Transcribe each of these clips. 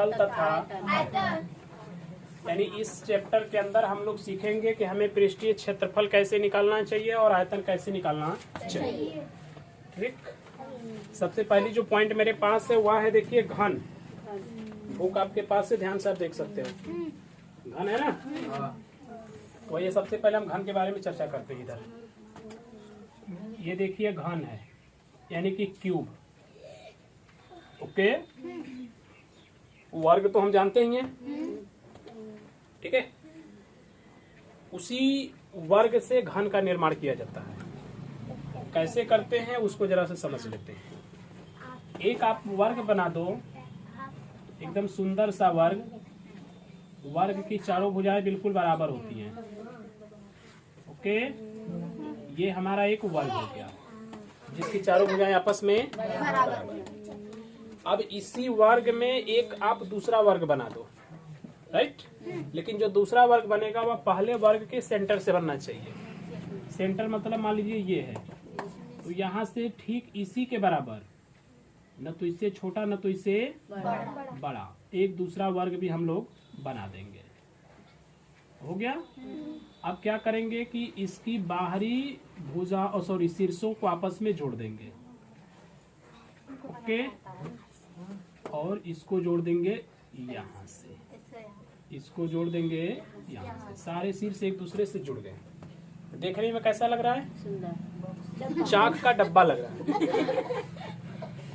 क्षेत्रफल तथा यानी इस चैप्टर के अंदर हम लोग सीखेंगे कि हमें पृष्ठीय क्षेत्रफल कैसे निकालना चाहिए और आयतन कैसे निकालना चाहिए। ठीक, सबसे पहली जो पॉइंट मेरे पास है वह है, देखिए घन। बुक आपके पास है, ध्यान से आप देख सकते हो, घन है ना। तो ये सबसे पहले हम घन के बारे में चर्चा करते हैं। इधर ये देखिए घन है यानी कि क्यूब। ओके, वर्ग तो हम जानते ही हैं, ठीक है। उसी वर्ग से घन का निर्माण किया जाता है। कैसे करते हैं उसको जरा से समझ लेते हैं। एक आप वर्ग बना दो, एकदम सुंदर सा वर्ग। वर्ग की चारों भुजाएं बिल्कुल बराबर होती हैं। ओके, ये हमारा एक वर्ग हो गया जिसकी चारों भुजाएं आपस में बराबर हैं। अब इसी वर्ग में एक आप दूसरा वर्ग बना दो, राइट। लेकिन जो दूसरा वर्ग बनेगा वह पहले वर्ग के सेंटर से बनना चाहिए। सेंटर मतलब मान लीजिए ये है, तो यहाँ से ठीक इसी के बराबर, न तो इससे छोटा न तो इससे बड़ा एक दूसरा वर्ग भी हम लोग बना देंगे। हो गया। अब क्या करेंगे कि इसकी बाहरी भुजा और सॉरी शीर्षों को आपस में जोड़ देंगे। ओके, और इसको जोड़ देंगे यहाँ से, इसको जोड़ देंगे यहाँ से। सारे शीर्ष एक दूसरे से जुड़ गए। देखने में कैसा लग रहा है? सुंदर। चाक का डब्बा लग रहा है।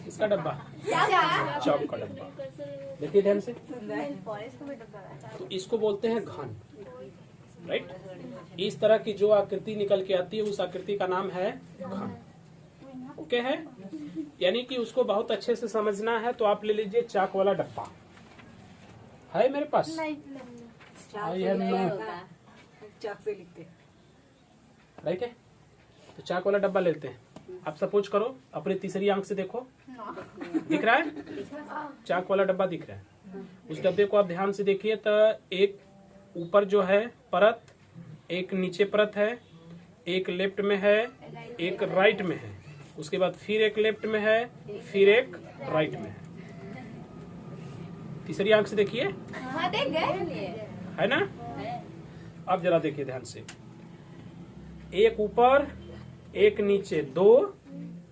इसका डब्बा, चाक का डब्बा। देखिए ध्यान से, तो इसको बोलते हैं घन, राइट। इस तरह की जो आकृति निकल के आती है उस आकृति का नाम है घन। ओके है, यानी कि उसको बहुत अच्छे से समझना है तो आप ले लीजिए चाक वाला डब्बा। है मेरे पास? चाक से लिखते, राइट है। तो चाक वाला डब्बा लेते हैं। आप सपोज करो, अपने तीसरी आंख से देखो, दिख रहा है? चाक वाला डब्बा दिख रहा है। उस डब्बे को आप ध्यान से देखिए तो एक ऊपर जो है परत, एक नीचे परत है, एक लेफ्ट में है, एक राइट में है, उसके बाद फिर एक लेफ्ट में है, फिर एक राइट में है। तीसरी आंख से देखिए, है ना। अब जरा देखिए ध्यान से, एक ऊपर एक नीचे, दो,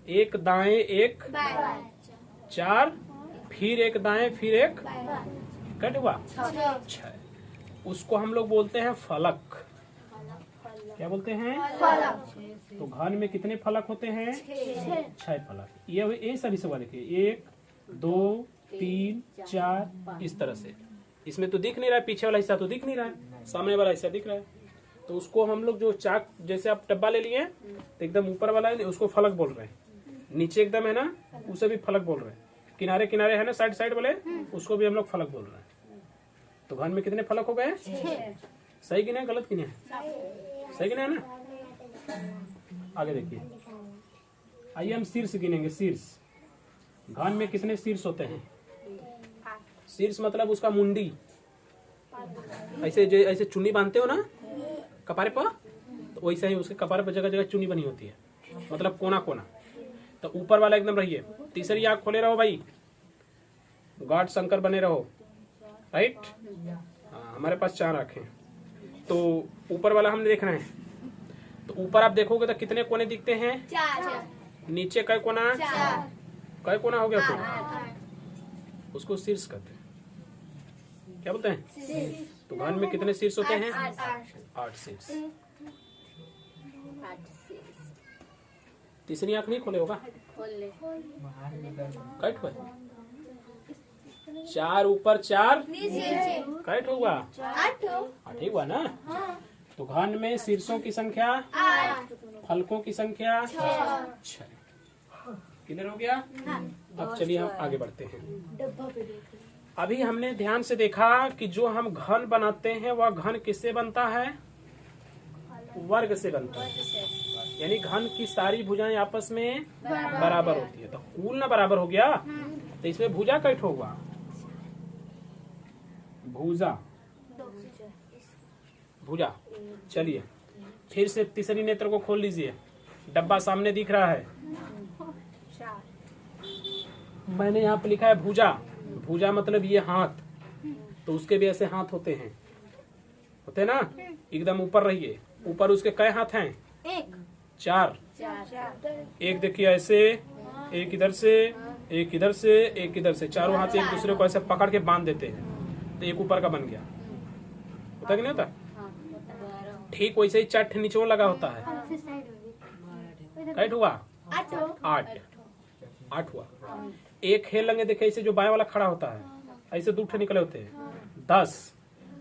एक दाएं एक चार, फिर एक दाएं फिर एक, कट हुआ 6। उसको हम लोग बोलते हैं फलक। क्या बोलते हैं? फलक। तो घन में कितने फलक होते हैं? 6 फलक। ये सभी सवाल देखिए, 1 2 3 4 इस तरह से। इसमें तो दिख नहीं रहा है, पीछे वाला हिस्सा तो दिख नहीं रहा है, सामने वाला हिस्सा दिख रहा है। तो उसको हम लोग जो चाक, जैसे आप डब्बा ले लिए तो एकदम ऊपर वाला है उसको फलक बोल रहे हैं, नीचे एकदम है ना उसे भी फलक बोल रहे हैं, किनारे किनारे है ना साइड साइड वाले उसको भी हम लोग फलक बोल रहे हैं। तो घन में कितने फलक हो गए? 6। सही गिने गलत गिने? सही गिने है ना। आगे देखिए, आइए हम शीर्ष गिनेंगे। शीर्ष, घन में कितने शीर्ष होते हैं? शीर्ष मतलब उसका मुंडी, ऐसे चुन्नी बांधते हो ना कपारे पर, तो वैसे ही उसके कपारे पर जगह जगह चुन्नी बनी होती है, मतलब कोना कोना। तो ऊपर वाला एकदम रहिए, तीसरी आंख खोले रहो भाई, गॉड शंकर बने रहो, राइट। हाँ, हमारे पास 4 आंखें। तो ऊपर वाला हम देख रहे हैं, तो ऊपर आप देखोगे तो कितने कोने दिखते हैं? 4। नीचे कई कोना? 4। कई कोना हो गया? 8। उसको शीर्ष कहते हैं। क्या बोलते हैं? तो घन में कितने शीर्ष होते हैं? 8 शीर्ष। तीसरी आंख नहीं खोले होगा? कट हुआ 4 ऊपर 4 कट हुआ 8 ही हुआ ना। तो घन में शीर्षों की संख्या 8, फलकों की संख्या 6। क्लियर हो गया? अब चलिए हम आगे बढ़ते हैं। अभी हमने ध्यान से देखा कि जो हम घन बनाते हैं वह घन किससे बनता है? वर्ग से बनता है। यानी घन की सारी भुजाएं आपस में बराबर होती है। तो कुल ना बराबर हो गया, तो इसमें भुजा कैट होगा? भुजा, भुजा। चलिए फिर से तीसरी नेत्र को खोल लीजिए, डब्बा सामने दिख रहा है। मैंने यहाँ पे लिखा है भुजा। भुजा मतलब ये हाथ, तो उसके भी ऐसे हाथ होते हैं ना। एकदम ऊपर रहिए, ऊपर उसके कई हाथ हैं? एक, चार। एक देखिए ऐसे, एक इधर से, एक इधर से, एक इधर से, चारों हाथ एक दूसरे को ऐसे पकड़ के बांध देते हैं, तो एक ऊपर का बन गया। होता कि नहीं होता? ठीक वैसे ही 4 नीचे लगा होता है। कैट हुआ? 8 हुआ। एक ठे लेंगे देखिए ऐसे, जो बाएं वाला खड़ा होता है ऐसे 2 ठे निकले होते हैं, 10,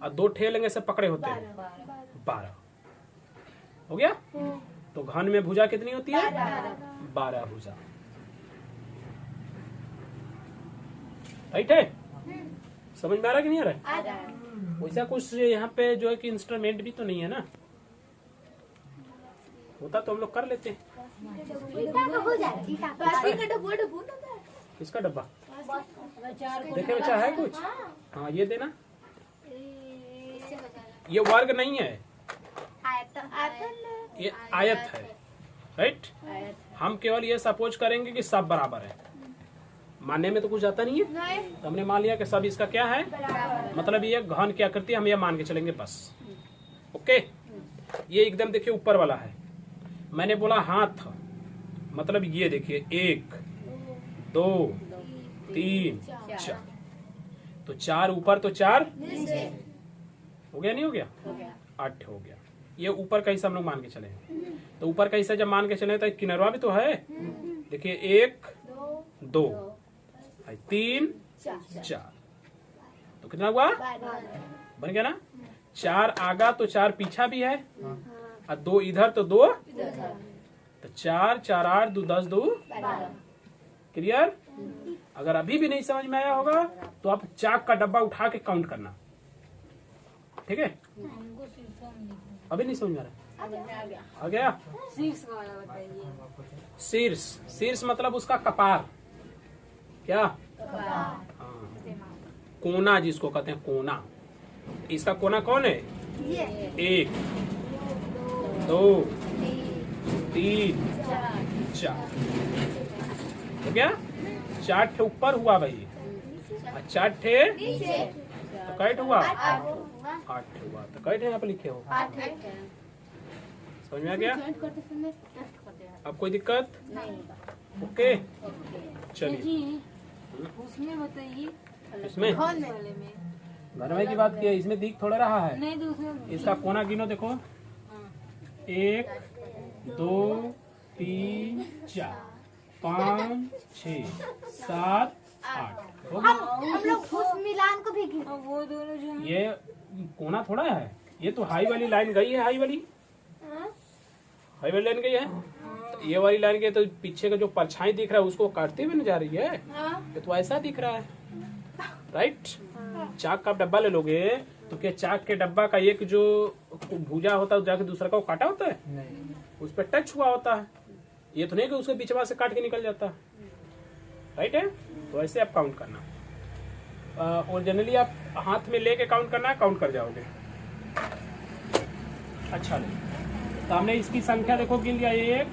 और 2 ठे लेंगे ऐसे पकड़े होते हैं, 12 हो गया। तो घन में भुजा कितनी होती है? 12 भुजा। राइट है? समझ में आ रहा कि नहीं आ रहा? वैसा कुछ यहाँ पे जो है कि इंस्ट्रूमेंट भी तो नहीं है ना, होता तो हम लोग कर लेते हैं। किसका डब्बा? देखे बच्चा है कुछ? हाँ ये देना। ये वर्ग नहीं है, ये आयत है। राइट? हम केवल ये सपोज करेंगे कि सब बराबर है। मानने में तो कुछ आता नहीं है, तो हमने मान लिया कि सब इसका क्या है, मतलब ये घन की आकृति, हम ये मान के चलेंगे बस। ओके, ये एकदम देखिए ऊपर वाला है। मैंने बोला हाथ, मतलब ये देखिए 1 2 3 4, तो 4 ऊपर तो 4 हो गया, नहीं हो गया? 8 हो गया। ये ऊपर का हिस्सा हम लोग मान के चले, तो ऊपर का हिस्सा जब मान के चले तो किनारा भी तो है। देखिए 1 2 3 4, तो कितना हुआ? बन गया ना? 4 आगा तो 4 पीछा भी है, और 2 इधर तो 2, तो 4 4 8 2 10 2 क्लियर? अगर अभी भी नहीं समझ में आया होगा तो आप चाक का डब्बा उठा के काउंट करना, ठीक है? अभी नहीं समझ में आ रहा? आ गया? शीर्ष वाला बताइए। शीर्ष, शीर्ष मतलब उसका कपार, क्या? हाँ, कोना जिसको कहते हैं कोना। इसका कोना कौन है? 1 2 3 4 हो गया। 4 ठे ऊपर हुआ भाई, और 4 ठे तो कैट हुआ? 8 हुआ। तो कैट यहाँ पे लिखे हो? समझ में आ गया? अब कोई दिक्कत? ओके चलिए। उसमें बताइए, इसमें घनवाई की बात की है, इसमें दिख थोड़ा रहा है। नहीं दूसरे इसका कोना गिनो, देखो 1 2 3 4 5 6 7 8 हो गया। हम लोग उस मिलान को भी वो दोनों जो हैं, ये कोना थोड़ा है, ये तो हाई वाली लाइन गई है, हाई वाली लाइन गई है। तो ये वाली लाइन गई तो पीछे का जो परछाई दिख रहा है उसको काटते हुए न जा रही है, ये तो ऐसा दिख रहा है। राइट? चाक का डब्बा ले लोगे तो क्या चाक के डब्बा का एक जो भुजा होता है जाके दूसरा का वो काटा होता है? नहीं, उस पर टच हुआ होता है। ये तो नहीं कि उसके बीचवा से काट के निकल जाता है। राइट है? तो ऐसे आप काउंट करना, और जनरली आप हाथ में लेके काउंट करना, काउंट कर जाओगे। अच्छा तो हमने इसकी संख्या देखो गिन लिया, 1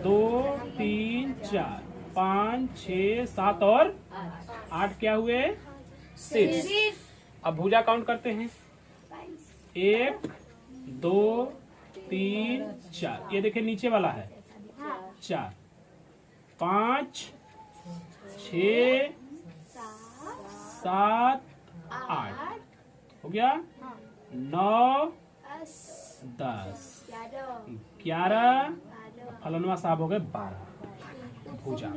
2 3 4 5 6 7 और 8 क्या हुए? 6। अब भुजा काउंट करते हैं, 1 2 3 4, ये देखिए नीचे वाला है 4 5 6 7 8 हो गया, 9 10 11, फलनवा साहब हो गए 12 भुजा।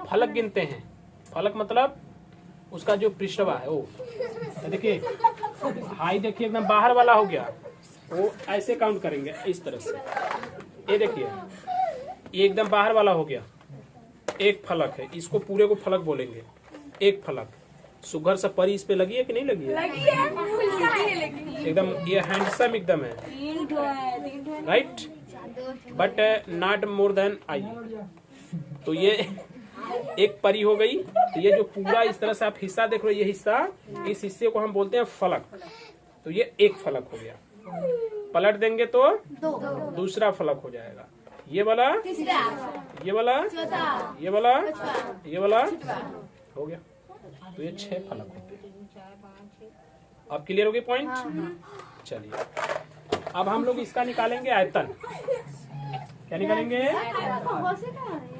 फलक गिनते हैं, फलक मतलब उसका जो पृष्ठवा है वो, तो देखिए हाई देखिए एकदम बाहर वाला हो गया, वो ऐसे काउंट करेंगे इस तरह से। ये देखिए ये एकदम बाहर वाला हो गया, एक फलक है, इसको पूरे को फलक बोलेंगे। एक फलक सुगर से परी इस पे लगी है कि नहीं लगी है? एकदम ये हैंडसम एकदम है, right? But not more than I. तो ये एक परी हो गई। तो ये जो पूरा इस तरह से आप हिस्सा देख रहे हो, ये हिस्सा, इस हिस्से को हम बोलते हैं फलक। तो ये एक फलक हो गया। पलट देंगे तो दूसरा फलक हो जाएगा। ये वाला, ये वाला, ये वाला, ये वाला हो गया। तो ये 6 फलक होते हैं। अब क्लियर हो गए पॉइंट? चलिए अब हम लोग इसका निकालेंगे आयतन। क्या निकालेंगे?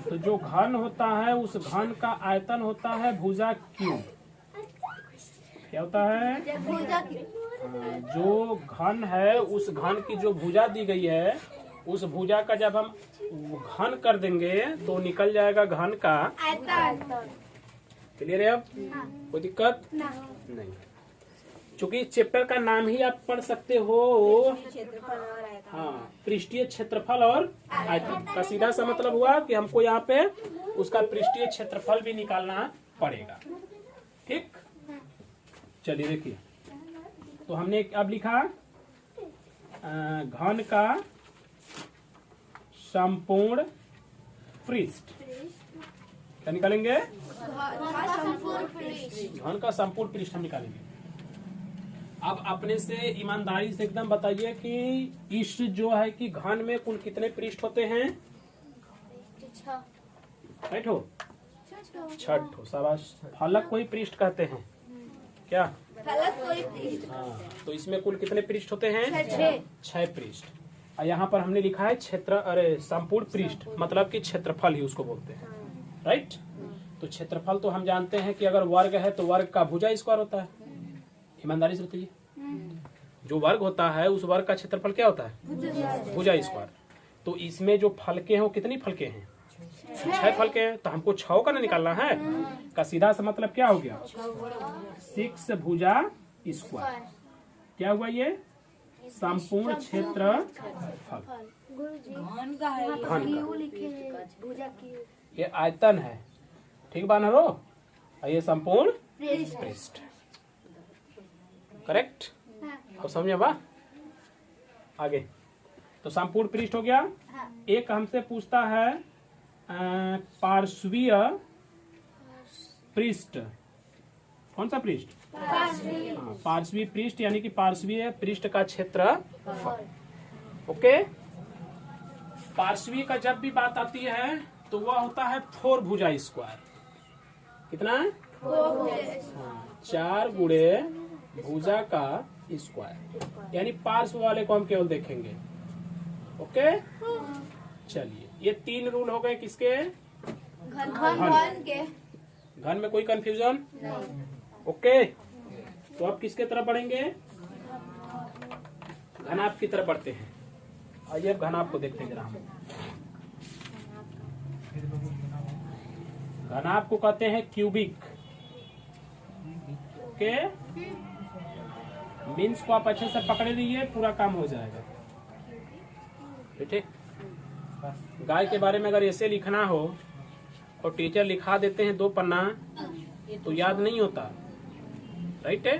तो जो घन होता है उस घन का आयतन होता है भुजा क्यूब। क्या होता है? भुजा की जो घन है उस घन की जो भुजा दी गई है उस भुजा का जब हम घन कर देंगे तो निकल जाएगा घन का आयतन। क्लियर है? अब कोई दिक्कत नहीं। चूंकि इस चैप्टर का नाम ही आप पढ़ सकते हो, हाँ, पृष्ठीय क्षेत्रफल और आयतन का सीधा सा मतलब हुआ कि हमको यहाँ पे उसका पृष्ठीय क्षेत्रफल भी निकालना पड़ेगा। ठीक, चलिए देखिए, तो हमने अब लिखा घन का संपूर्ण पृष्ठ। क्या निकालेंगे? घन का संपूर्ण पृष्ठ हम निकालेंगे। अब अपने से ईमानदारी से एकदम बताइए कि इस जो है कि घन में कुल कितने पृष्ठ होते हैं? बैठो, 6। शाबाश। फलक कोई पृष्ठ कहते हैं क्या? हाँ, तो इसमें कुल कितने पृष्ठ होते हैं? 6 पृष्ठ। और यहाँ पर हमने लिखा है संपूर्ण पृष्ठ, मतलब कि क्षेत्रफल ही उसको बोलते हैं, राइट? तो क्षेत्रफल तो हम जानते हैं कि अगर वर्ग है तो वर्ग का भुजा स्क्वायर होता है। ईमानदारी से बताइए, जो वर्ग होता है उस वर्ग का क्षेत्रफल क्या होता है? भुजा स्क्वायर। तो इसमें जो फलके हैं वो कितनी फलके हैं? 6 फलके हैं। तो हमको 6 का ना निकालना है का सीधा सा मतलब क्या हो गया? 6 भुजा स्क्वायर। क्या हुआ ये? संपूर्ण क्षेत्रफल। घन का ये आयतन है, ठीक बाना रो? और ये संपूर्ण पृष्ठ, करेक्ट? अब समझे बा? आगे तो संपूर्ण पृष्ठ हो गया। एक हमसे पूछता है पार्श्वीय पृष्ठ। कौन सा पृष्ठ? हाँ, पार्श्वीय पृष्ठ, यानी कि पार्श्वीय पृष्ठ का क्षेत्र। ओके, पार्श्वीय का जब भी बात आती है तो वह होता है 4 भुजा स्क्वायर। कितना? 4 गुणे भुजा का स्क्वायर, यानी पार्श्व वाले को हम केवल देखेंगे। ओके, चलिए, ये 3 रूल हो गए किसके? घन के। घन में कोई कंफ्यूजन? ओके, तो अब किसके तरफ बढ़ेंगे? घनाभ की तरफ बढ़ते हैं। आइए अब घनाभ को देखते हैं जरा हम। घनाभ को कहते हैं क्यूबिक। ओके, मीन्स को आप अच्छे से पकड़े रहिए, पूरा काम हो जाएगा। ठीक, गाय के बारे में अगर ऐसे लिखना हो और टीचर लिखा देते हैं 2 पन्ना तो याद नहीं होता, राइट है?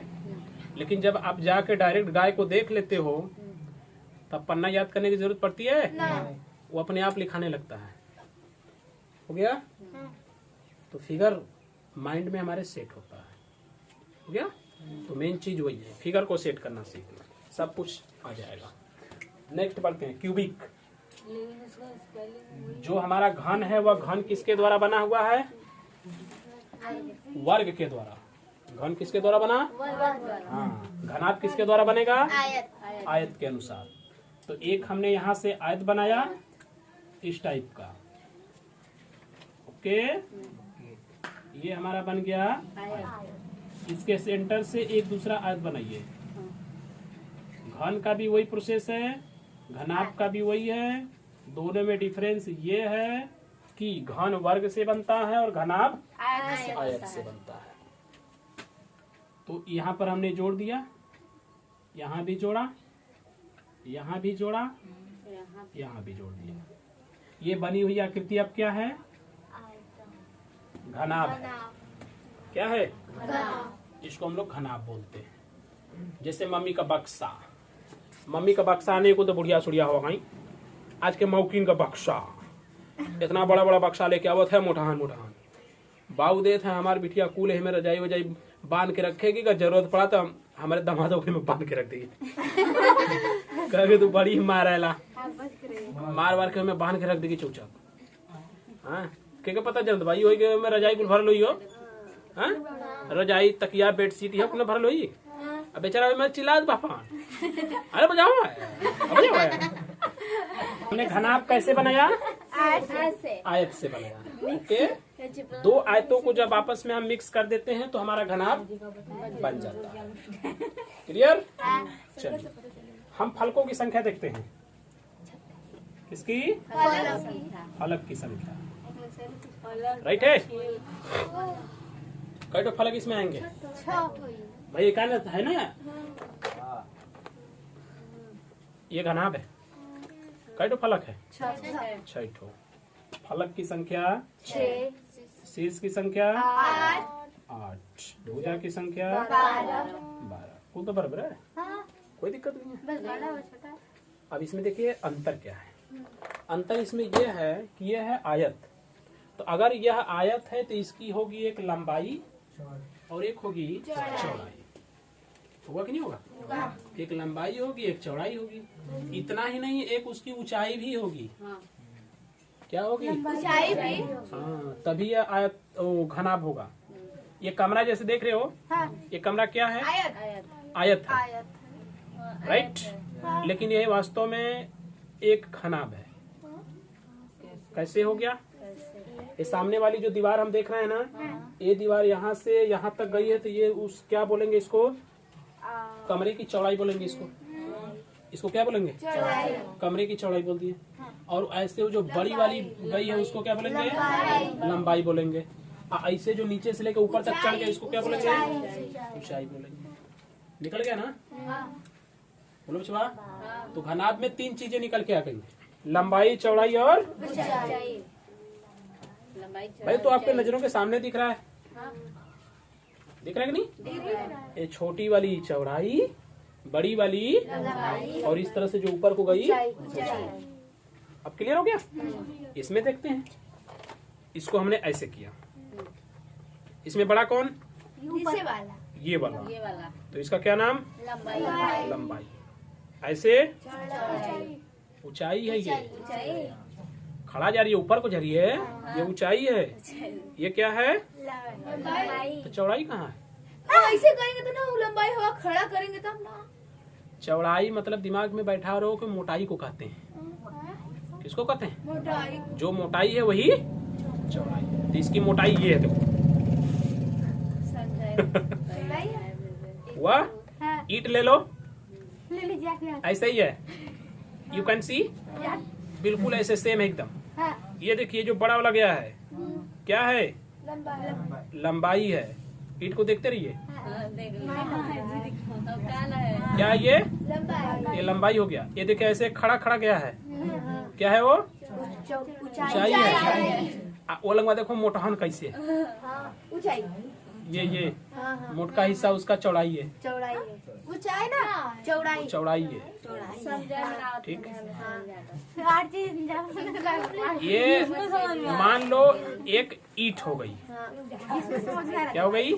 लेकिन जब आप जाके डायरेक्ट गाय को देख लेते हो तब पन्ना याद करने की जरूरत पड़ती है? वो अपने आप लिखाने लगता है। हो गया? तो फिगर माइंड में हमारे सेट होता है। हो गया? तो मेन चीज वही है, फिगर को सेट करना सीखना, सब कुछ आ जाएगा। नेक्स्ट बढ़ते हैं, क्यूबिक। जो हमारा घन है वह घन किसके द्वारा बना हुआ है? वर्ग के द्वारा। घन किसके द्वारा बना? हाँ, घनाभ किसके द्वारा बनेगा? आयत के अनुसार। तो एक हमने यहाँ से आयत बनाया इस टाइप का। ओके, ये हमारा बन गया आयत। इसके सेंटर से एक दूसरा आयत बनाइए। घन का भी वही प्रोसेस है, घनाभ का भी वही है। दोनों में डिफरेंस ये है कि घन वर्ग से बनता है और घनाभ आयत से बनता है। तो यहाँ पर हमने जोड़ दिया, यहाँ भी जोड़ा, यहाँ भी जोड़ा, यहाँ भी जोड़ दिया। ये बनी हुई आकृति अब क्या है? घनाभ है। क्या है? इसको हम लोग घनाभ बोलते हैं। जैसे मम्मी का बक्सा, मम्मी का बक्सा आने को तो बुढ़िया सुढ़िया हो गई। आज के मौकिन का बक्सा, इतना बड़ा बड़ा बक्सा लेके आवत है, मोटान मोटान बाऊ देत है। हमारे बिटिया कूल है, मेरा रजाई वजाई बांध के रखेगी, का जरूरत पड़ा तो हमारे दमादों में बांध के रख देगी। कहे तू बड़ी मारेला, मार मार के हमें बांध के रख देगी चुपचाप। हाँ, के पता जल्द भाई हो मैं रजाई कुल भर लो, हाँ? रजाई तकिया बेडशीट ये अपने भर लो ही। अब बेचारा मैं चिल्ला बापा अरे बजाओ हमने घनाभ कैसे बनाया? आयत से बनाया। ओके, दो आयतों को जब आपस में हम मिक्स कर देते हैं तो हमारा घनाभ बन जाता है। क्लियर? चलिए हम फलकों की संख्या देखते हैं। किसकी? फलक की संख्या। राइट है। कई तो फलक इसमें आएंगे भाई, एक है ना, ये घनाभ है। कई तो फलक है? 6 ठो। फलक की संख्या 6, शीर्ष की संख्या 8, भुजा की संख्या 12। कुल तो बराबर है, कोई दिक्कत नहीं है। अब इसमें देखिए अंतर क्या है। अंतर इसमें यह है कि यह है आयत। तो अगर यह आयत है तो इसकी होगी एक लंबाई और एक होगी चौड़ाई। होगा कि नहीं होगा? एक लंबाई होगी, एक चौड़ाई होगी। इतना ही नहीं, एक उसकी ऊंचाई भी होगी। क्या होगी? ऊंचाई भी। हाँ, तभी यह आयत घनाभ होगा। ये कमरा जैसे देख रहे हो, ये कमरा क्या है? आयत है, राइट। लेकिन यह वास्तव में एक घनाभ है। कैसे हो गया? ये सामने वाली जो दीवार हम देख रहे हैं ना, ये दीवार यहाँ से यहाँ तक गई है, तो ये उस क्या बोलेंगे इसको? कमरे की चौड़ाई बोलेंगे इसको। इसको क्या बोलेंगे? कमरे की चौड़ाई बोल दिए। और ऐसे जो बड़ी वाली गई है उसको क्या बोलेंगे? लंबाई बोलेंगे। ऐसे जो नीचे से लेकर ऊपर तक चढ़ गया इसको क्या बोलेंगे? ऊंचाई बोलेंगे। निकल गया ना? बोलो बचवा। तो घनाभ में 3 चीजें निकल के आ गई, लंबाई, चौड़ाई और भाई। तो आपके नजरों के सामने दिख रहा है, दिख रहा है कि नहीं? ये छोटी वाली चौड़ाई, बड़ी वाली और इस तरह से जो ऊपर को गई। अब क्लियर हो गया? इसमें देखते हैं। इसको हमने ऐसे किया। इसमें बड़ा कौन? ये वाला। तो इसका क्या नाम? लंबाई। ऐसे ऊंचाई है। ये खड़ा जा रही है, ऊपर को जा रही है, ये ऊंचाई है। ये क्या है? तो चौड़ाई कहाँ है? ऐसे करेंगे तो ना लंबाई होगा, खड़ा करेंगे तब ना। चौड़ाई मतलब दिमाग में बैठा रहो कि मोटाई को कहते हैं। किसको कहते हैं? मोटाई। जो मोटाई है वही चौड़ाई। तो इसकी मोटाई ये है, देखो। हुआ? ईंट ले लो, ले लीजिए। ऐसा ही है। यू कैन सी, बिल्कुल ऐसे सेम है एकदम। ये देखिए जो बड़ा वाला गया है, क्या है? लंबाई है। ईंट को देखते रहिए। क्या ये? ये लंबाई हो गया। ये देखिए ऐसे खड़ा खड़ा गया है, क्या है वो? ऊंचाई है। वो लगवा देखो मोटहन कैसे है। ऊंचाई। ये मोटका हिस्सा उसका चौड़ाई है। ऊंचाई ना, चौड़ाई है। ठीक। ये मान लो एक ईंट हो गई। क्या हो गई?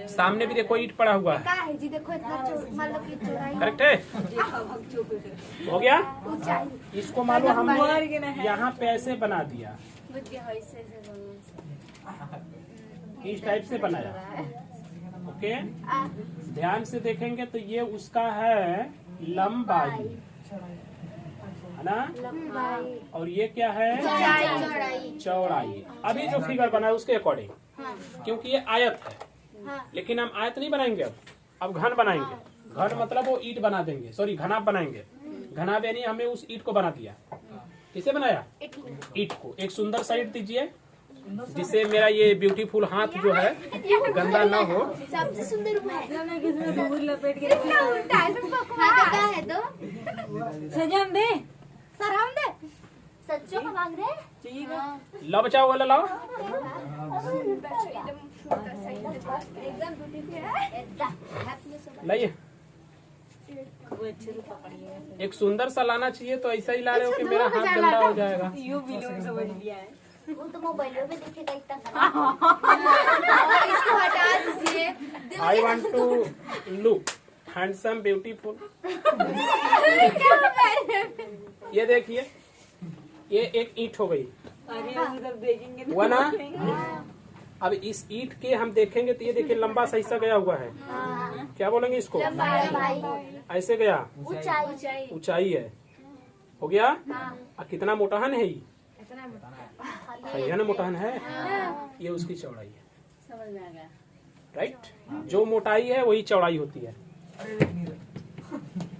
सामने भी देखो ईंट पड़ा हुआ है। करेक्ट है? हो गया? इसको मान लो हम यहाँ पे ऐसे बना दिया, इस टाइप से बनाया। ओके, ध्यान से देखेंगे तो ये उसका है लंबाई, है ना? और ये क्या है? चौड़ाई। अभी जो फिगर बना है उसके अकॉर्डिंग, क्योंकि ये आयत है। लेकिन हम आयत नहीं बनाएंगे, अब घन बनाएंगे। घन मतलब वो ईंट बना देंगे, सॉरी घनाभ बनाएंगे। घनाभ यानी हमें उस ईंट को बना दिया। किसे बनाया? ईंट को। एक सुंदर सा ईंट दीजिए जिससे मेरा ये ब्यूटीफुल हाथ जो है गंदा ना हो। सबसे सुंदर वो है। सजाम दे, सर हम दे, सच्चों का मांग रहे। लो बचाओ वाला लाओ। लाइए। एक सुंदर सा लाना चाहिए, तो ऐसा ही ला रहे हो कि मेरा हाथ गंदा हो जाएगा। समझ लिया है। वो तो मोबाइल में दिखेगा इतना। इसको हटा दीजिए। I want to look handsome, beautiful. ये देखिए, ये एक ईंट हो गई, अरे हम सब देखेंगे हुआ ना? अब इस ईंट के हम देखेंगे तो ये देखिए लंबा सा हिस्सा गया हुआ है, क्या बोलेंगे इसको? ऐसे गया, ऊंचाई। ऊंचाई है, हो गया। और कितना मोटाहन है ये? सही है ना, मोटाहन है। ये उसकी चौड़ाई है, समझ में आ गया। राइट। जो मोटाई है वही चौड़ाई होती है,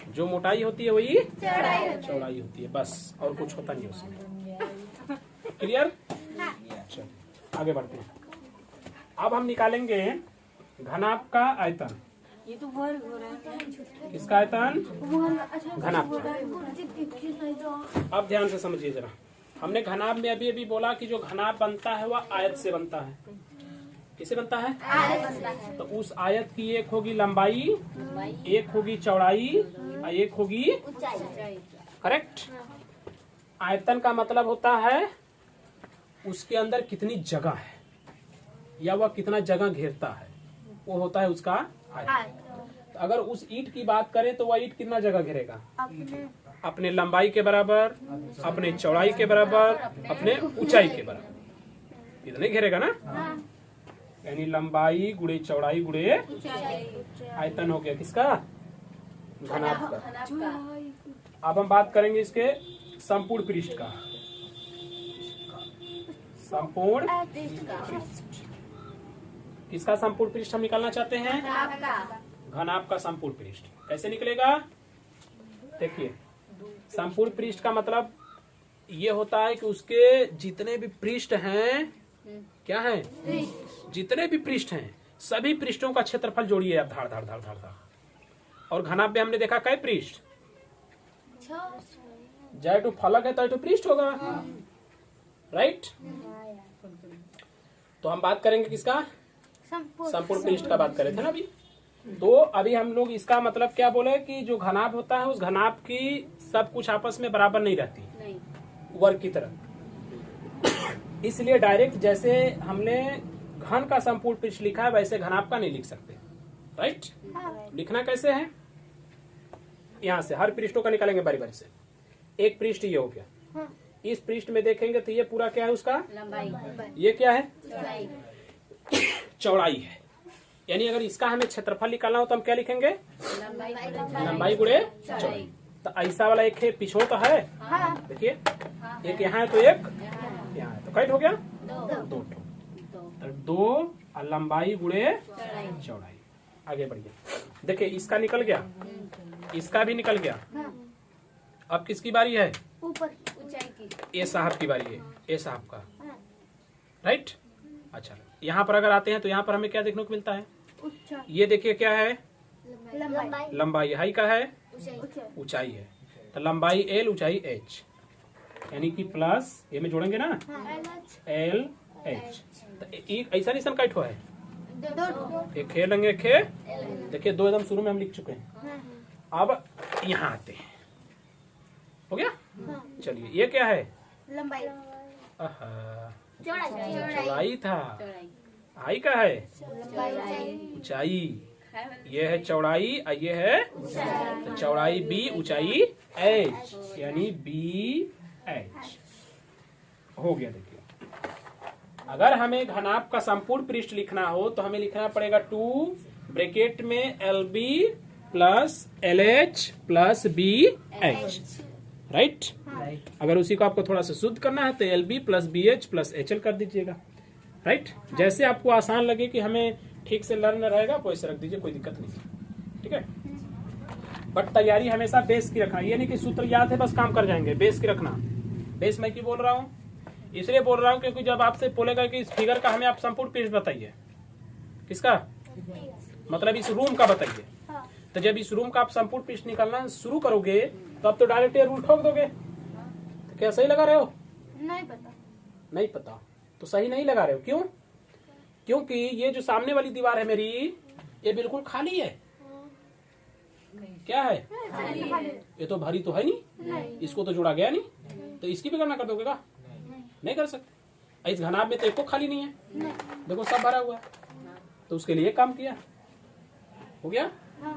जो मोटाई होती है वही चौड़ाई होती है, बस और कुछ होता नहीं उसमें। क्लियर? चलो आगे बढ़ते हैं। अब हम निकालेंगे घनाभ का आयतन। ये तो वर्ग हो रहा है। किसका आयतन? घनाभ का। अब ध्यान से समझिए जरा, हमने घनाभ में अभी अभी बोला कि जो घनाभ बनता है वह आयत से बनता है। किससे बनता है? तो उस आयत की एक होगी लंबाई, एक होगी चौड़ाई और एक होगी करेक्ट। आयतन का मतलब होता है उसके अंदर कितनी जगह है या वह कितना जगह घेरता है, वो होता है उसका आयतन। तो अगर उस ईंट की बात करें तो वह ईंट कितना जगह घेरेगा? अपने लंबाई के बराबर, अपने चौड़ाई के बराबर, अपने ऊंचाई के बराबर, इतने घेरेगा ना। यानी लंबाई गुणे चौड़ाई गुणे आयतन हो गया किसका? घनाभ का। अब हम बात करेंगे इसके संपूर्ण पृष्ठ का। संपूर्ण किसका संपूर्ण पृष्ठ हम निकालना चाहते हैं? घनाभ का संपूर्ण पृष्ठ। कैसे निकलेगा? देखिए, संपूर्ण पृष्ठ का मतलब ये होता है कि उसके जितने भी पृष्ठ हैं, क्या है? जितने भी पृष्ठ हैं सभी पृष्ठों का क्षेत्रफल जोड़िए आप, धार धार धार धार धार। और घनाभ में हमने देखा कई पृष्ठ? जाए तो फलक है तो पृष्ठ होगा, राइट। तो हम बात करेंगे किसका? संपूर्ण पृष्ठ का बात करे थे ना अभी। तो अभी हम लोग इसका मतलब क्या बोले कि जो घनाभ होता है उस घनाभ की सब कुछ आपस में बराबर नहीं रहती, वर्ग की तरह। इसलिए डायरेक्ट जैसे हमने घन का संपूर्ण पृष्ठ लिखा है वैसे घनाभ का नहीं लिख सकते, राइट। लिखना कैसे है? यहाँ से हर पृष्ठों का निकालेंगे बारी बारी से। एक पृष्ठ ये हो गया, इस पृष्ठ में देखेंगे तो ये पूरा क्या है उसका? लंबाई। ये क्या है? चौड़ाई है। यानी अगर इसका हमें क्षेत्रफल निकालना हो तो हम क्या लिखेंगे? लंबाई गुणे चौड़ाई। तो ऐसा वाला एक है पिछोड़ तो है, देखिए एक यहाँ है तो एक यहाँ है, तो कैट हो गया दो। तो दो और लंबाई गुणे चौड़ाई। आगे बढ़िए, देखिए इसका निकल गया, इसका भी निकल गया। अब किसकी बारी है? ऊपर ऊंचाई की। ए साहब की बारी है, ए साहब का, राइट। अच्छा, यहाँ पर अगर आते हैं तो यहाँ पर हमें क्या देखने को मिलता है? ये देखिए क्या है? लंबाई। हाई का है? ऊंचाई है। तो लंबाई एल, ऊंचाई एच, यानी कि प्लस ये में जोड़ेंगे ना, एल एच। तो एक ऐसा नहीं काट हुआ है, एक खे लेंगे, खे देखिए दो एकदम शुरू में हम लिख चुके हैं। अब यहाँ आते हैं, हो गया। चलिए ये क्या है? लंबाई। चौड़ाई था। हाई का है? ऊंचाई। ये है चौड़ाई और ये है तो चौड़ाई बी, ऊंचाई एच, यानी बी एच हो गया। देखिए अगर हमें घनाभ का संपूर्ण पृष्ठ लिखना हो तो हमें लिखना पड़ेगा 2 ब्रैकेट में L B plus L H plus B H, right. अगर उसी को आपको थोड़ा सा शुद्ध करना है तो L B plus B H plus H L कर दीजिएगा, राइट। जैसे आपको आसान लगे कि हमें ठीक से लर्न रहेगा वैसे रख दीजिए, कोई दिक्कत नहीं, ठीक है। बट तैयारी हमेशा बेस की रखना, ये नहीं कि सूत्र याद है बस काम कर जाएंगे, बेस की रखना। बेस मैं क्यों बोल रहा हूँ? इसलिए बोल रहा हूँ क्योंकि जब आपसे बोलेगा कि इस फिगर का हमें आप संपूर्ण पृष्ठ बताइए, किसका मतलब इस रूम का बताइए, तो जब इस रूम का आप संपूर्ण पृष्ठ निकालना शुरू करोगे तो आप तो डायरेक्ट रूल ठोक दोगे। तो क्या सही लगा रहे हो? नहीं पता तो सही नहीं लगा रहे हो। क्यों? क्योंकि ये जो सामने वाली दीवार है मेरी, ये बिल्कुल खाली है। क्या है? ये तो भरी तो है नहीं, इसको तो जोड़ा गया नहीं, तो इसकी भी गणना कर दोगे का? नहीं कर सकते। इस घनाभ में तो एक को खाली नहीं है, देखो सब भरा हुआ है, तो उसके लिए काम किया, हो गया।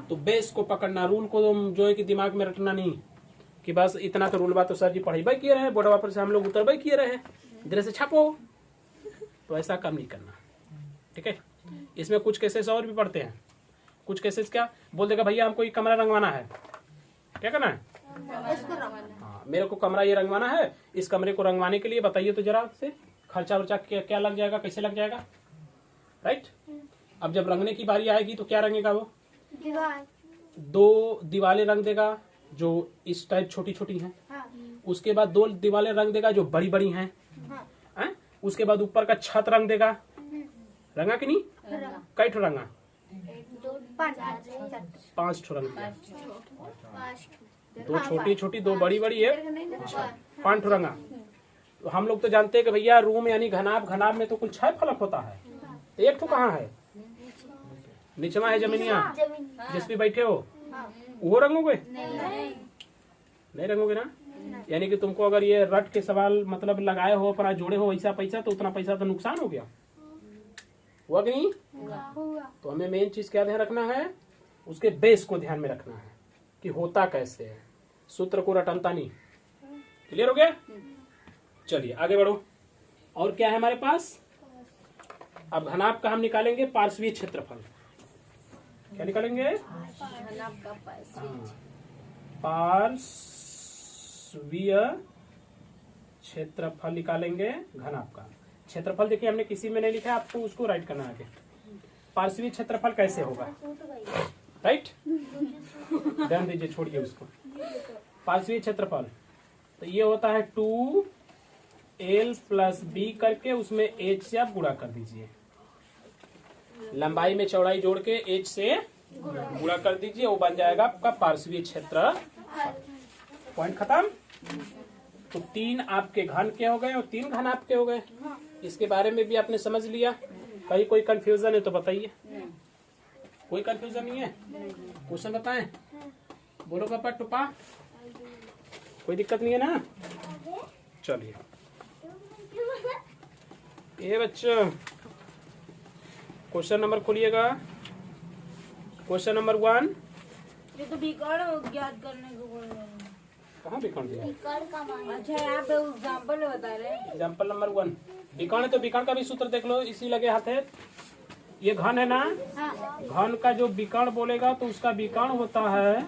तो बेस को पकड़ना, रूल को जो है कि दिमाग में रटना नहीं कि बस इतना तो रूल बात तो सर जी पढ़ाई किए रहे, बोर्डवा पर से हम लोग उतरबाई किए रहे, इधर से छापो, तो ऐसा काम नहीं करना, ठीक है। इसमें कुछ केसेस और भी पढ़ते हैं। कुछ केसेस क्या बोल देगा, भैया हमको ये कमरा रंगवाना है, क्या करना है? हाँ, मेरे को कमरा ये रंगवाना है, इस कमरे को रंगवाने के लिए बताइए तो जरा से खर्चा वर्चा क्या लग जाएगा, कैसे लग जाएगा, राइट। अब जब रंगने की बारी आएगी तो क्या रंगेगा वो? दीवार। 2 दीवारें रंग देगा जो इस टाइप छोटी छोटी हैं। उसके बाद 2 दीवारें रंग देगा जो बड़ी बड़ी हैं। उसके बाद ऊपर का छत रंग देगा। रंगा कि नहीं? कई ठो रंगा? 5 ठो रंग दिया। 2 छोटी छोटी, 2 बड़ी बड़ी, 5 ठो रंगा। तो हम लोग तो जानते हैं कि भैया रूम यानी घनाब, घनाब में तो कुल 6 फलक होता है, तो 1 ठो कहाँ है? निचवा है जमीनिया जिस पे बैठे हो, वो रंगोगे? नहीं रंगोगे ना। यानी कि तुमको अगर ये रट के सवाल मतलब लगाए हो, अपना जोड़े हो ऐसा पैसा, तो उतना पैसा तो नुकसान हो गया, हुआ कि नहीं? तो हमें मेन चीज क्या ध्यान रखना है? उसके बेस को ध्यान में रखना है कि होता कैसे है, सूत्र को रटनता नहीं। क्लियर हो गया? चलिए आगे बढ़ो। और क्या है हमारे पास? अब घनाभ का हम निकालेंगे पार्श्वीय क्षेत्रफल। क्या निकालेंगे? पार्श्वीय क्षेत्रफल निकालेंगे घनाभ का। क्षेत्रफल देखिए हमने किसी में नहीं लिखा, आपको उसको राइट करना है आगे। पार्श्वीय क्षेत्रफल कैसे होगा, राइट? ध्यान दीजिए, छोड़िए उसको। पार्श्वीय क्षेत्रफल तो ये होता है 2l + b करके उसमें h से आप गुणा कर दीजिए। लंबाई में चौड़ाई जोड़ के h से गुणा कर दीजिए, वो बन जाएगा आपका पार्श्वीय क्षेत्र। पॉइंट खत्म। तो 3 आपके घन के हो गए और 3 घन आपके हो गए। इसके बारे में भी आपने समझ लिया। कहीं कोई कंफ्यूजन है तो बताइए। कोई कंफ्यूजन नहीं है? क्वेश्चन बताएं, बोलो पापा टुपा। कोई दिक्कत नहीं है ना? चलिए ये बच्चों क्वेश्चन नंबर खोलिएगा। Question number 1। ये तो विकर्ण ज्ञात करने को बोल रहे हैं। कहाँ विकर्ण दिया? अच्छा यहाँ पे एग्जाम्पल बता रहे हैं। एग्जाम्पल नंबर 1 विकर्ण है, तो विकर्ण का भी सूत्र देख लो, इसी लगे हाथ है। ये घन है ना, घन का जो विकर्ण बोलेगा तो उसका विकर्ण होता है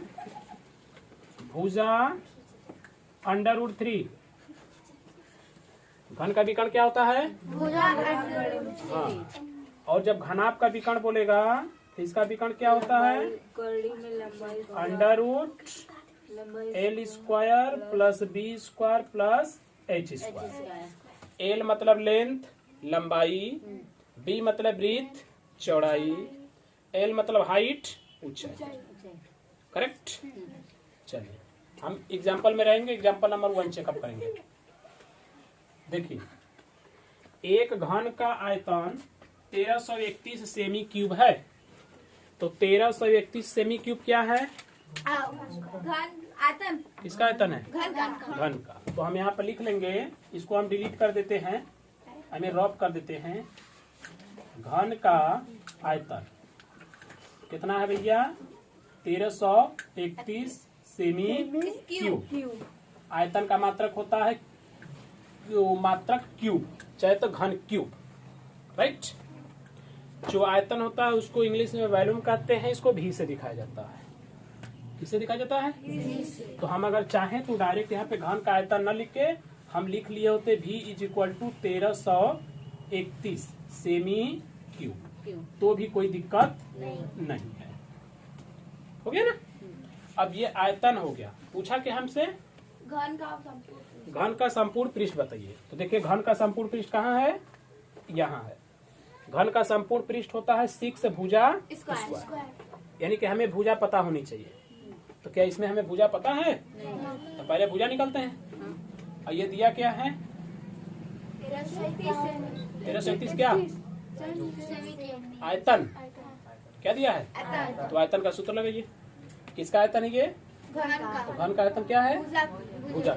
भुजा √3। घन का विकर्ण क्या होता है? हाँ। और जब घनाभ का विकर्ण बोलेगा तो इसका विकर्ण क्या होता है? कड़ी में लंबाई √l² + b² + h²। l मतलब लेंथ लंबाई, b मतलब ब्रीथ चौड़ाई, l मतलब हाइट ऊंचाई। करेक्ट। चलिए हम एग्जाम्पल में रहेंगे। एग्जाम्पल नंबर 1 चेकअप करेंगे। देखिए एक घन का आयतन 1331 सेमी क्यूब है। तो 1331 सेमी क्यूब क्या है? आयतन। किसका आयतन है? घन का। तो हम यहाँ पर लिख लेंगे, इसको हम डिलीट कर देते हैं, हमें रॉप कर देते हैं। घन का आयतन कितना है भैया? 1331 सेमी क्यूब। आयतन का मात्रक होता है मात्रक क्यूब, चाहे तो घन क्यूब, राइट। जो आयतन होता है उसको इंग्लिश में वॉल्यूम कहते हैं। इसको भी से दिखाया जाता है। किससे दिखाया जाता है? तो हम अगर चाहें तो डायरेक्ट यहाँ पे घन का आयतन न लिख के हम लिख लिए होते v = 1331 सेमी क्यूब, तो भी कोई दिक्कत नहीं है। हो गया ना? अब ये आयतन हो गया। पूछा कि हमसे घन का संपूर्ण पृष्ठ बताइए। तो देखिए घन का संपूर्ण पृष्ठ कहाँ है? यहाँ है। घन का संपूर्ण पृष्ठ होता है 6 भुजा स्क्वायर। यानी कि हमें भुजा पता होनी चाहिए। तो क्या इसमें हमें भुजा पता है? तो पहले भुजा निकालते हैं। और ये दिया क्या है? 1331 क्या? आयतन। क्या दिया है? तो आयतन का सूत्र लगाइए। किसका आयतन है ये? तो घन का आयतन क्या है? भुजा।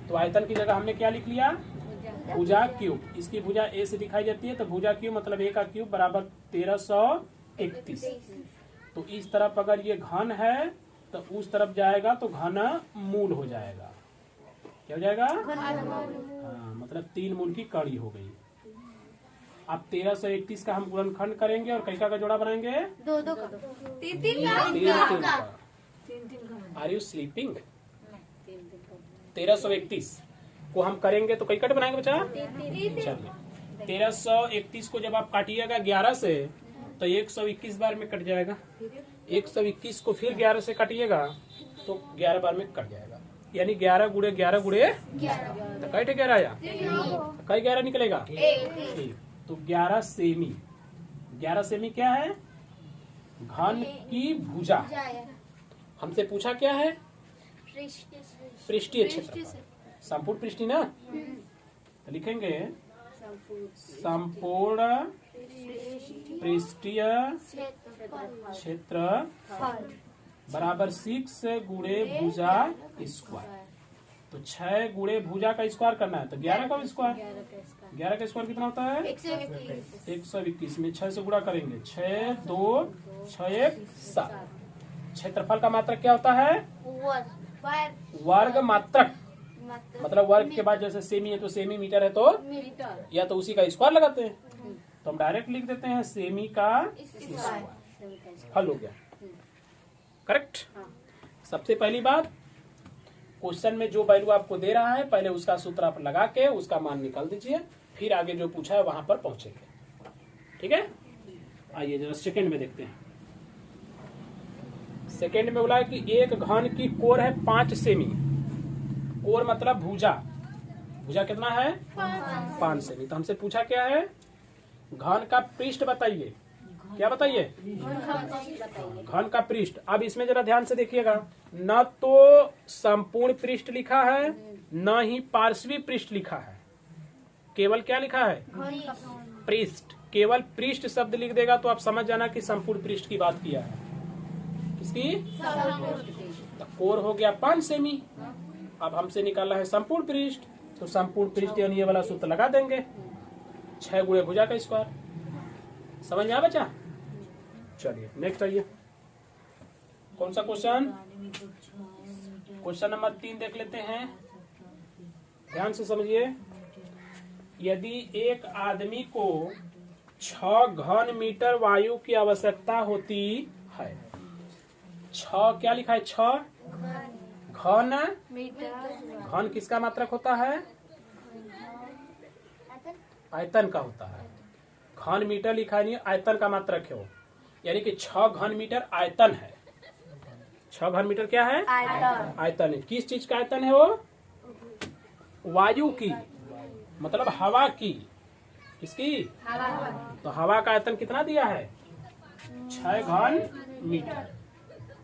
तो आयतन की जगह हमने क्या लिख लिया? भुजा क्यूब। इसकी भुजा a से दिखाई जाती है, तो भुजा क्यूब मतलब a का क्यूब बराबर 1331। तो इस तरफ अगर ये घन है तो उस तरफ जाएगा तो घन मूल हो जाएगा। क्या हो जाएगा? हाँ, मतलब 3 मूल की कड़ी हो गई। अब 1331 का हम गुणनखंड करेंगे और कैका का जोड़ा बनाएंगे? 2 का 3 का। Are you sleeping? 1331 को हम करेंगे तो कई कट बनाएंगे बच्चा? चलिए 1331 को जब आप काटिएगा 11 से तो 121 बार में कट जाएगा। 121 को फिर 11 से काटिएगा तो 11 बार में कट जाएगा, यानी 11 गुणे 11 गुणे तो कई 11 आया, कई 11 निकलेगा? एक। तो 11 सेमी। 11 सेमी क्या है? घन की भुजा। हमसे पूछा क्या है? पृष्ठीय क्षेत्रफल, संपूर्ण पृष्ठी ना, तो लिखेंगे संपूर्ण पृष्ठीय क्षेत्रफल बराबर 6 गुणे भुजा स्क्वायर। तो 6 गुणे भुजा का स्क्वायर करना है तो 11 का स्क्वायर। 11 का स्क्वायर कितना होता है? 121 में 6 से गुणा करेंगे, 6 2 6 1 7। क्षेत्रफल का मात्रक क्या होता है? वर्ग मात्रक। मतलब वर्ग के बाद जैसे सेमी है तो सेमी, मीटर है तो या तो उसी का स्क्वायर लगाते हैं, तो हम डायरेक्ट लिख देते हैं सेमी का स्क्वायर। हल हो गया, करेक्ट। सबसे पहली बात, क्वेश्चन में जो वैल्यू आपको दे रहा है पहले उसका सूत्र आप लगा के उसका मान निकाल दीजिए, फिर आगे जो पूछा है वहां पर पहुंचेंगे। ठीक है, आइए जरा सेकंड में देखते हैं। सेकंड में बोला है कि एक घन की कोर है 5 सेमी। कोर मतलब भुजा। भुजा कितना है? 5 सेमी। तो हमसे पूछा क्या है? घन का पृष्ठ बताइए। क्या बताइए? घन का पृष्ठ। अब इसमें जरा ध्यान से देखिएगा, न तो संपूर्ण पृष्ठ लिखा है न ही पार्श्वी पृष्ठ लिखा है, केवल क्या लिखा है? पृष्ठ। केवल पृष्ठ शब्द लिख देगा तो आप समझ जाना कि संपूर्ण पृष्ठ की बात किया है। किसकी? तो कोर हो गया 5 सेमी। अब हमसे निकालना है संपूर्ण पृष्ठ, तो संपूर्ण पृष्ठ यानी ये वाला सूत्र लगा देंगे, 6 गुणे भुजा का स्क्वायर। समझ में आ बच्चा? चलिए नेक्स्ट आइए। कौन सा क्वेश्चन? क्वेश्चन नंबर 3 देख लेते हैं, ध्यान से समझिए। यदि एक आदमी को 6 घन मीटर वायु की आवश्यकता होती है, 6 क्या लिखा है? 6 घन मीटर। घन किसका मात्रक होता है? आयतन का होता है। घन मीटर लिखा नहीं, आयतन का मात्रक है वो, यानी कि 6 घन मीटर आयतन है। 6 घन मीटर क्या है? आयतन है। किस चीज का आयतन है वो? वायु की, मतलब हवा की। किसकी? तो हवा का आयतन कितना दिया है? 6 घन मीटर।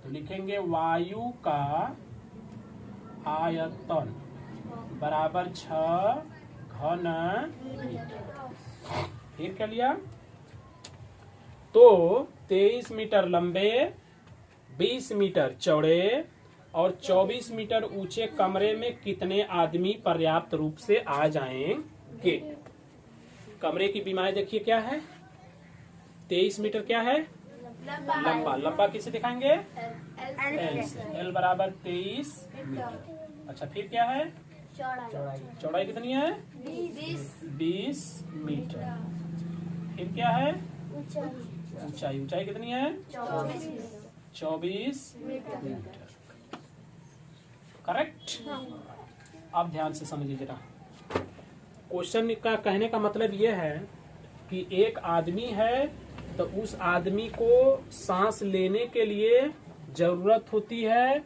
तो लिखेंगे वायु का आयतन बराबर 6 घन मीटर। फिर क्या लिया? तो 23 मीटर लंबे, 20 मीटर चौड़े और 24 मीटर ऊंचे कमरे में कितने आदमी पर्याप्त रूप से आ जाएंगे? कमरे की बीमारी देखिए क्या है? 23 मीटर क्या है? लंबा। लंबा किसे दिखाएंगे? एल से। एल बराबर 23 मीटर। अच्छा फिर क्या है? चौड़ाई कितनी है? 20 मीटर। फिर क्या है? ऊंचाई। ऊंचाई कितनी है? 24 मीटर। करेक्ट। अब ध्यान से समझिए जरा। क्वेश्चन का कहने का मतलब ये है कि एक आदमी है तो उस आदमी को सांस लेने के लिए जरूरत होती है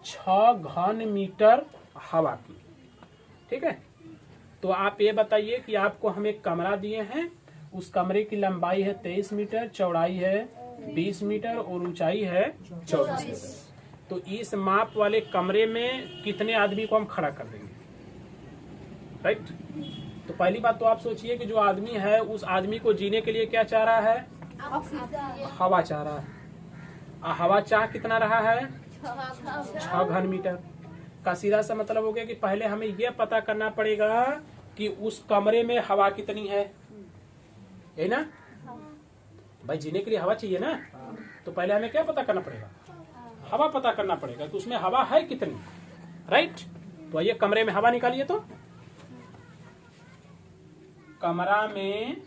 6 घन मीटर हवा की। ठीक है, तो आप ये बताइए कि आपको हम एक कमरा दिए हैं, उस कमरे की लंबाई है 23 मीटर, चौड़ाई है 20 मीटर और ऊंचाई है 24 मीटर। तो इस माप वाले कमरे में कितने आदमी को हम खड़ा कर देंगे? राइट। तो पहली बात तो आप सोचिए कि जो आदमी है उस आदमी को जीने के लिए क्या चाह रहा है? हवा चाह रहा है। हवा चाह कितना रहा है? 6 घन मीटर। का सीधा सा मतलब हो गया कि पहले हमें यह पता करना पड़ेगा कि उस कमरे में हवा कितनी है, है ना भाई? जीने के लिए हवा चाहिए ना, तो पहले हमें क्या पता करना पड़ेगा? हवा पता करना पड़ेगा कि उसमें हवा है कितनी। राइट। तो आइए कमरे में हवा निकालिए। तो कमरा में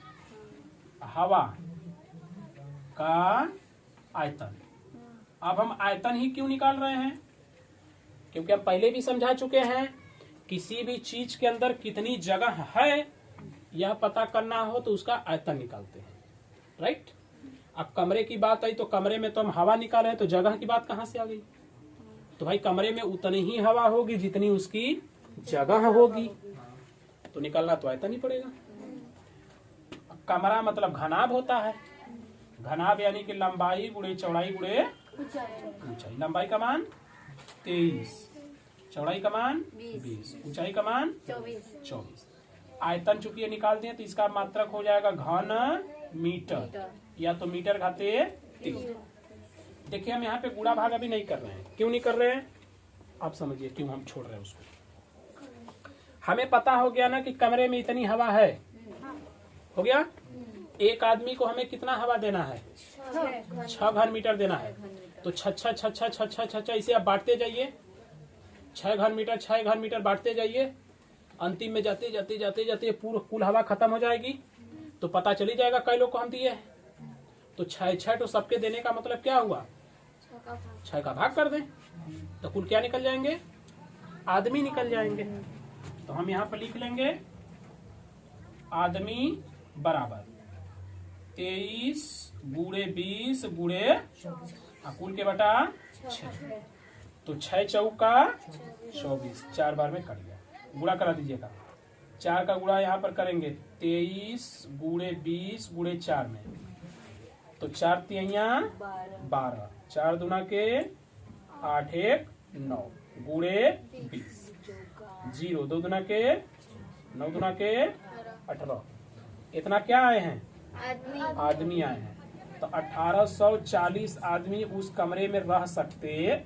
हवा का आयतन। अब हम आयतन ही क्यों निकाल रहे हैं? क्योंकि हम पहले भी समझा चुके हैं, किसी भी चीज के अंदर कितनी जगह है यह पता करना हो तो उसका आयतन निकालते हैं, राइट। अब कमरे की बात आई तो कमरे में तो हम हवा निकाल रहे हैं, तो जगह की बात कहाँ से आ गई? तो भाई कमरे में उतनी ही हवा होगी जितनी उसकी जगह होगी, तो निकालना तो आयतन ही पड़ेगा। कमरा मतलब घनाभ होता है, घनाभ यानी कि लंबाई गुणे चौड़ाई गुणे ऊंचाई। लंबाई का मान 23, चौड़ाई का मान 20, ऊंचाई का मान 24। आयतन चूंकि ये निकाल दिए तो इसका मात्रक हो जाएगा घन मीटर, या तो मीटर घाते 3। देखिए हम यहाँ पे गुणा भाग अभी नहीं कर रहे हैं। क्यों नहीं कर रहे हैं आप समझिए, क्यों हम छोड़ रहे हैं उसको। हमें पता हो गया ना कि कमरे में इतनी हवा है, हो गया। एक आदमी को हमें कितना हवा देना है? 6 घन मीटर देना है। तो 6 इसे आप बांटते जाइए, 6 घन मीटर 6 घन मीटर बांटते जाइए। अंतिम में जाते जाते जाते जाते पूरा कुल हवा खत्म हो जाएगी, तो पता चली जाएगा कई लोग को हम दिए। तो 6 तो सबके देने का मतलब क्या हुआ? 6 का भाग कर दें तो कुल क्या निकल जाएंगे? आदमी निकल जाएंगे। तो हम यहाँ पर लिख लेंगे आदमी बराबर 23 गुणे 20 गुणे कुल के बटा 6। तो 6 चौका 24, 4 बार में कट गया। गुणा करा दीजिएगा, 4 का गुणा यहाँ पर करेंगे 23 गुणे 20 गुणे 4 में, तो 4 तिहैया 12, 4 दूना के 8 1 9 गुणे 20, 0 2 दूना के 9 दूना के 18। इतना क्या आए हैं? आदमी आए हैं। तो 1840 आदमी उस कमरे में रह सकते हैं।